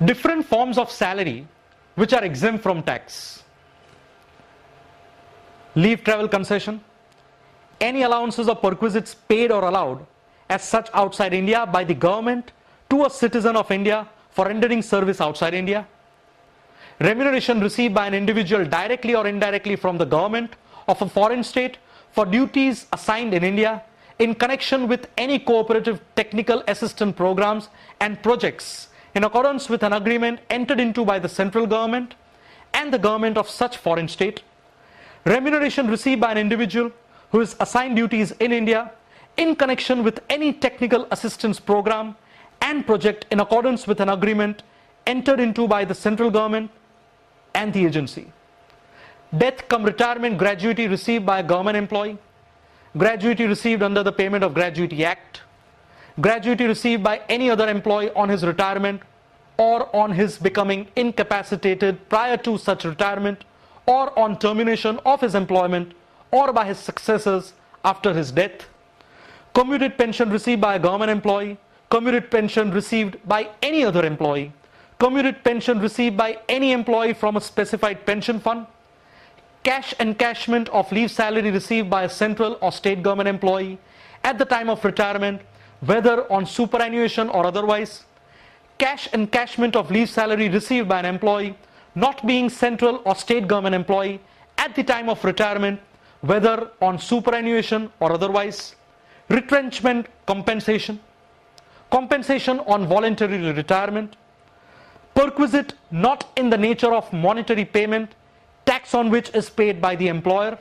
Different forms of salary which are exempt from tax. Leave travel concession. Any allowances or perquisites paid or allowed as such outside India by the government to a citizen of India for rendering service outside India. Remuneration received by an individual directly or indirectly from the government of a foreign state for duties assigned in India in connection with any cooperative technical assistance programs and projects in accordance with an agreement entered into by the central government and the government of such foreign state. Remuneration received by an individual who is assigned duties in India in connection with any technical assistance program and project in accordance with an agreement entered into by the central government and the agency. Death cum retirement gratuity received by a government employee, gratuity received under the Payment of Gratuity Act, gratuity received by any other employee on his retirement or on his becoming incapacitated prior to such retirement or on termination of his employment or by his successors after his death, commuted pension received by a government employee, commuted pension received by any other employee, commuted pension received by any employee from a specified pension fund, cash encashment of leave salary received by a central or state government employee at the time of retirement, whether on superannuation or otherwise, cash encashment of leave salary received by an employee not being central or state government employee at the time of retirement, whether on superannuation or otherwise, retrenchment compensation, compensation on voluntary retirement, perquisite not in the nature of monetary payment, tax on which is paid by the employer,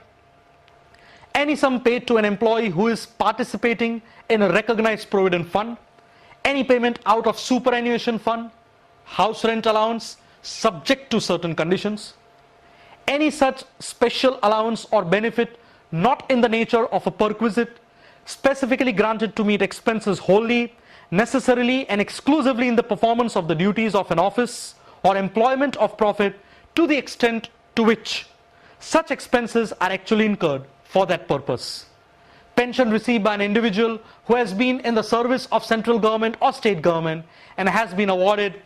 any sum paid to an employee who is participating in a recognized provident fund, any payment out of superannuation fund, house rent allowance subject to certain conditions, any such special allowance or benefit not in the nature of a perquisite specifically granted to meet expenses wholly, necessarily and exclusively in the performance of the duties of an office or employment of profit to the extent to which such expenses are actually incurred for that purpose. Pension received by an individual who has been in the service of central government or state government and has been awarded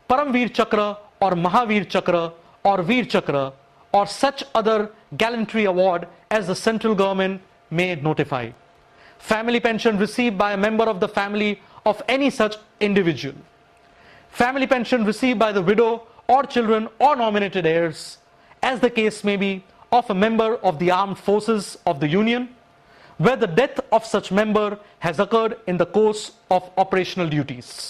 Paramveer Chakra or Mahavir Chakra or Veer Chakra or such other gallantry award as the central government may notify. Family pension received by a member of the family of any such individual. Family pension received by the widow or children or nominated heirs, as the case may be, of a member of the armed forces of the Union, where the death of such member has occurred in the course of operational duties.